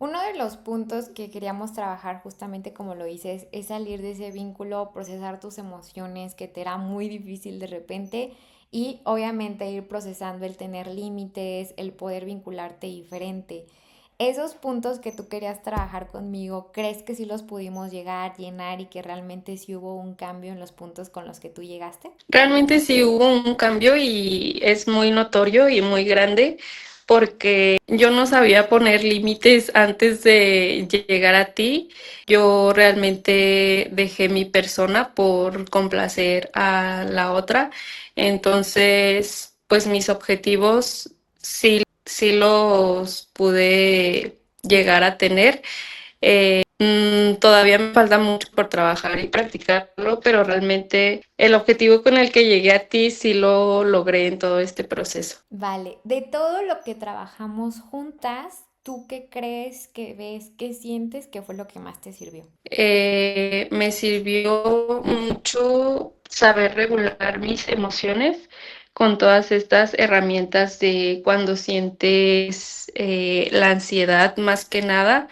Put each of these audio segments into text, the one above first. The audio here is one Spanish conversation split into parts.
Uno de los puntos que queríamos trabajar justamente como lo dices es salir de ese vínculo, procesar tus emociones que te era muy difícil de repente y obviamente ir procesando el tener límites, el poder vincularte diferente. Esos puntos que tú querías trabajar conmigo, ¿crees que sí los pudimos llegar, llenar y que realmente sí hubo un cambio en los puntos con los que tú llegaste? Realmente sí hubo un cambio y es muy notorio y muy grande porque yo no sabía poner límites antes de llegar a ti. Yo realmente dejé mi persona por complacer a la otra. Entonces, pues mis objetivos sí los pude llegar a tener. Todavía me falta mucho por trabajar y practicarlo, pero realmente el objetivo con el que llegué a ti sí lo logré en todo este proceso. Vale, de todo lo que trabajamos juntas, ¿tú qué crees, qué ves, qué sientes que fue lo que más te sirvió? Me sirvió mucho saber regular mis emociones con todas estas herramientas de cuando sientes la ansiedad más que nada,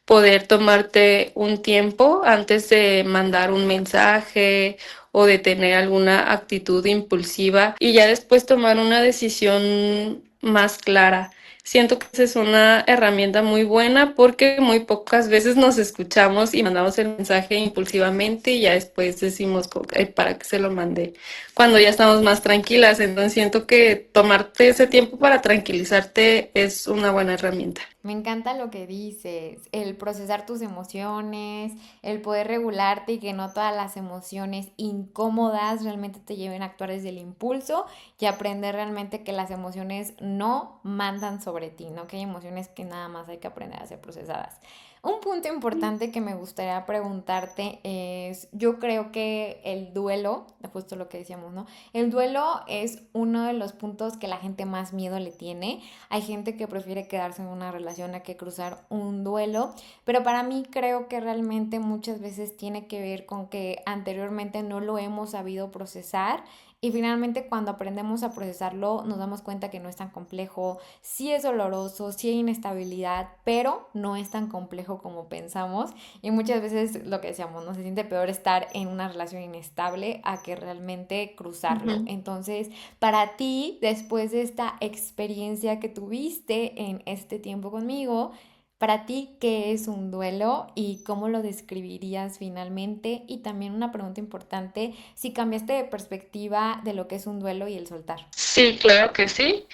poder tomarte un tiempo antes de mandar un mensaje o de tener alguna actitud impulsiva y ya después tomar una decisión más clara. Siento que esa es una herramienta muy buena porque muy pocas veces nos escuchamos y mandamos el mensaje impulsivamente y ya después decimos "Ay, para qué se lo mandé cuando ya estamos más tranquilas". Entonces siento que tomarte ese tiempo para tranquilizarte es una buena herramienta. Me encanta lo que dices, el procesar tus emociones, el poder regularte y que no todas las emociones incómodas realmente te lleven a actuar desde el impulso y aprender realmente que las emociones no mandan sobre ti, ¿no? Que hay emociones que nada más hay que aprender a ser procesadas. Un punto importante que me gustaría preguntarte es, yo creo que el duelo, justo lo que decíamos, ¿no? El duelo es uno de los puntos que la gente más miedo le tiene. Hay gente que prefiere quedarse en una relación a que cruzar un duelo, pero para mí creo que realmente muchas veces tiene que ver con que anteriormente no lo hemos sabido procesar y finalmente cuando aprendemos a procesarlo nos damos cuenta que no es tan complejo, sí es doloroso, sí hay inestabilidad, pero no es tan complejo como pensamos y muchas veces lo que decíamos, no se siente peor estar en una relación inestable a que realmente cruzarlo. Ujú. Entonces, para ti, después de esta experiencia que tuviste en este tiempo conmigo, para ti, ¿qué es un duelo y cómo lo describirías finalmente? Y también una pregunta importante, si cambiaste de perspectiva de lo que es un duelo y el soltar. Sí, claro que sí.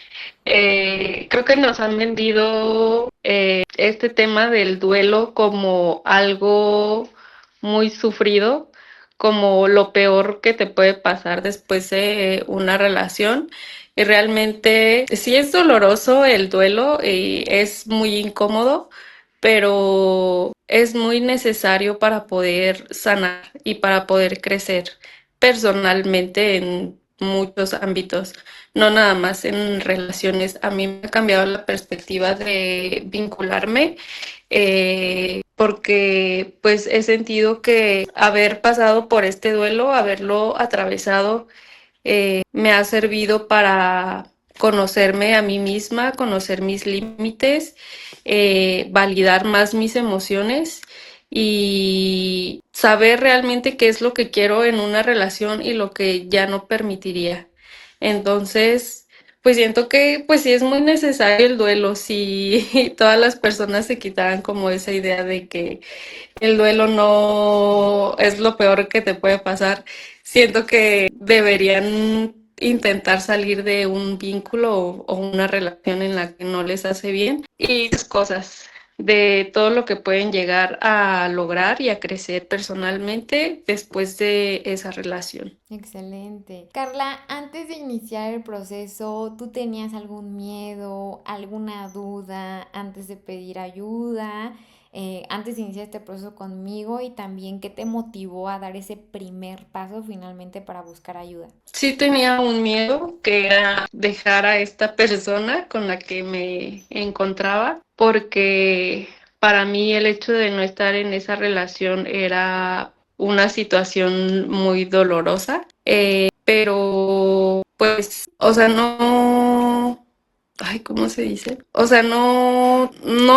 Creo que nos han vendido este tema del duelo como algo muy sufrido, como lo peor que te puede pasar después de una relación. Y realmente sí es doloroso el duelo y es muy incómodo, pero es muy necesario para poder sanar y para poder crecer personalmente en muchos ámbitos, no nada más en relaciones. A mí me ha cambiado la perspectiva de vincularme porque pues he sentido que haber pasado por este duelo, haberlo atravesado, me ha servido para conocerme a mí misma, conocer mis límites, validar más mis emociones y saber realmente qué es lo que quiero en una relación y lo que ya no permitiría. Entonces, pues siento que pues sí es muy necesario el duelo, si todas las personas se quitaran como esa idea de que el duelo no es lo peor que te puede pasar. Siento que deberían intentar salir de un vínculo o una relación en la que no les hace bien y esas cosas de todo lo que pueden llegar a lograr y a crecer personalmente después de esa relación. Excelente. Carla, antes de iniciar el proceso, ¿tú tenías algún miedo, alguna duda antes de pedir ayuda, antes de iniciar este proceso conmigo y también qué te motivó a dar ese primer paso finalmente para buscar ayuda? Sí tenía un miedo que era dejar a esta persona con la que me encontraba, porque para mí el hecho de no estar en esa relación era una situación muy dolorosa, pero pues, o sea, no, ay, ¿cómo se dice? O sea, no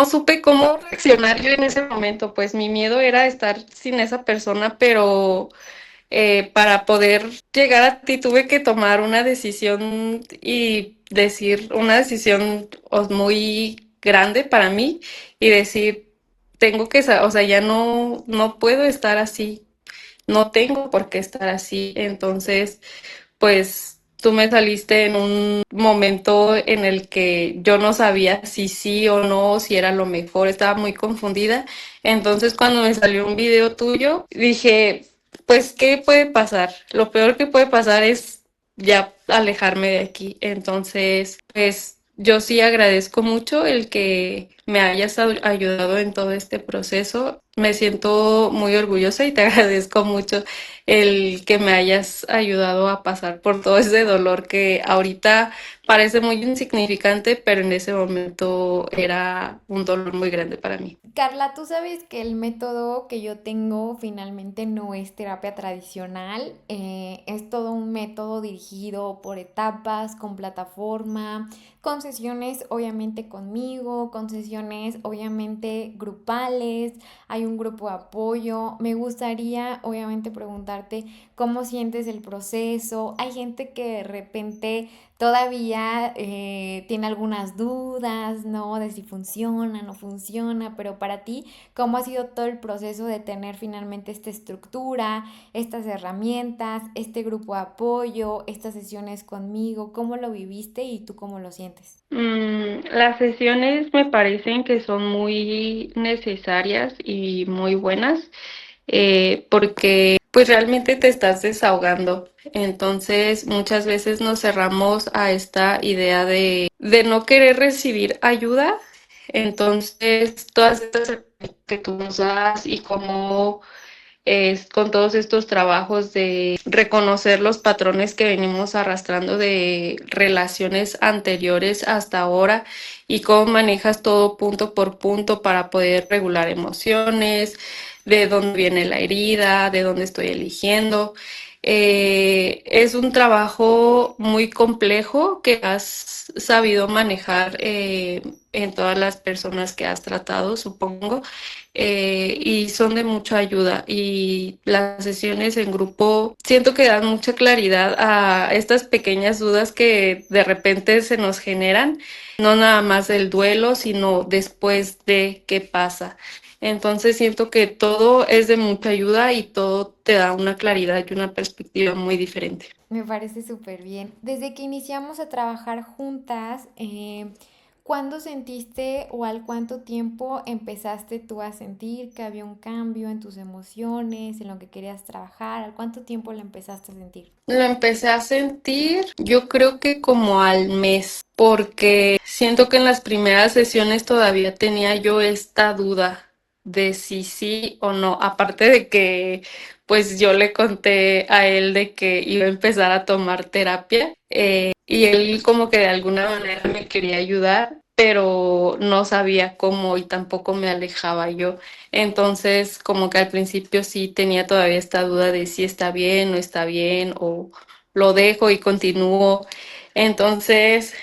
supe cómo reaccionar yo en ese momento, pues mi miedo era estar sin esa persona, pero para poder llegar a ti tuve que tomar una decisión y decir una decisión muy grande para mí y decir, tengo que, o sea, ya no puedo estar así, no tengo por qué estar así, entonces pues tú me saliste en un momento en el que yo no sabía si sí o no, si era lo mejor, estaba muy confundida. Entonces cuando me salió un video tuyo, dije, pues, ¿qué puede pasar? Lo peor que puede pasar es ya alejarme de aquí. Entonces, pues yo sí agradezco mucho el que me hayas ayudado en todo este proceso. Me siento muy orgullosa y te agradezco mucho el que me hayas ayudado a pasar por todo ese dolor que ahorita parece muy insignificante, pero en ese momento era un dolor muy grande para mí. Carla, tú sabes que el método que yo tengo finalmente no es terapia tradicional, es todo un método dirigido por etapas, con plataforma, con sesiones obviamente conmigo, con sesiones obviamente grupales, hay un grupo de apoyo. Me gustaría obviamente preguntarte cómo sientes el proceso. Hay gente que de repente todavía tiene algunas dudas, ¿no? De si funciona, no funciona, pero para ti, ¿cómo ha sido todo el proceso de tener finalmente esta estructura, estas herramientas, este grupo de apoyo, estas sesiones conmigo? ¿Cómo lo viviste y tú cómo lo sientes? Las sesiones me parecen que son muy necesarias y muy buenas porque pues realmente te estás desahogando. Entonces muchas veces nos cerramos a esta idea de no querer recibir ayuda. Entonces todas estas herramientas que tú nos das y cómo es con todos estos trabajos de reconocer los patrones que venimos arrastrando de relaciones anteriores hasta ahora y cómo manejas todo punto por punto para poder regular emociones, de dónde viene la herida, de dónde estoy eligiendo. Es un trabajo muy complejo que has sabido manejar en todas las personas que has tratado, supongo, y son de mucha ayuda. Y las sesiones en grupo siento que dan mucha claridad a estas pequeñas dudas que de repente se nos generan, no nada más del duelo, sino después de qué pasa. Entonces siento que todo es de mucha ayuda y todo te da una claridad y una perspectiva muy diferente. Me parece súper bien. Desde que iniciamos a trabajar juntas, ¿cuándo sentiste o al cuánto tiempo empezaste tú a sentir que había un cambio en tus emociones, en lo que querías trabajar? ¿Al cuánto tiempo lo empezaste a sentir? Lo empecé a sentir, yo creo que como al mes, porque siento que en las primeras sesiones todavía tenía yo esta duda de si sí o no, aparte de que pues yo le conté a él de que iba a empezar a tomar terapia y él como que de alguna manera me quería ayudar, pero no sabía cómo y tampoco me alejaba yo. Entonces, como que al principio sí tenía todavía esta duda de si está bien, no está bien, o lo dejo y continúo. Entonces,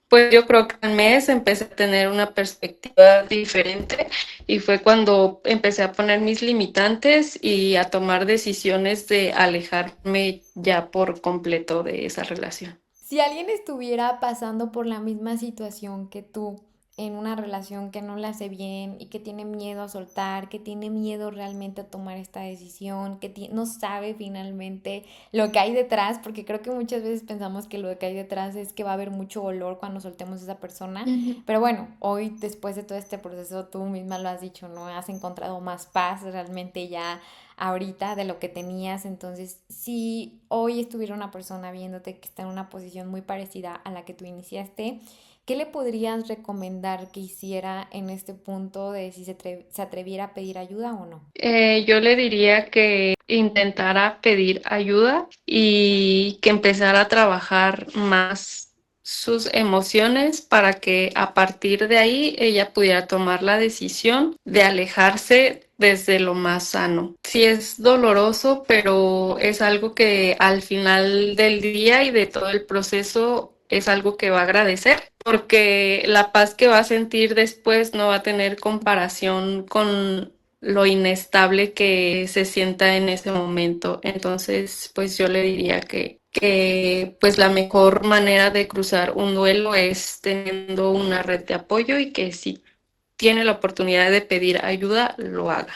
pues yo creo que al mes empecé a tener una perspectiva diferente y fue cuando empecé a poner mis limitantes y a tomar decisiones de alejarme ya por completo de esa relación. Si alguien estuviera pasando por la misma situación que tú, en una relación que no le hace bien y que tiene miedo a soltar, que tiene miedo realmente a tomar esta decisión, que no sabe finalmente lo que hay detrás, porque creo que muchas veces pensamos que lo que hay detrás es que va a haber mucho dolor cuando soltemos a esa persona, Ujú. pero bueno, hoy después de todo este proceso tú misma lo has dicho, ¿no? Has encontrado más paz realmente ya ahorita de lo que tenías. Entonces, si hoy estuviera una persona viéndote que está en una posición muy parecida a la que tú iniciaste, ¿qué le podrías recomendar que hiciera en este punto de si se atreviera a pedir ayuda o no? Yo le diría que intentara pedir ayuda y que empezara a trabajar más sus emociones para que a partir de ahí ella pudiera tomar la decisión de alejarse desde lo más sano. Sí es doloroso, pero es algo que al final del día y de todo el proceso es algo que va a agradecer porque la paz que va a sentir después no va a tener comparación con lo inestable que se sienta en ese momento. Entonces, pues yo le diría que pues la mejor manera de cruzar un duelo es teniendo una red de apoyo y que si tiene la oportunidad de pedir ayuda, lo haga.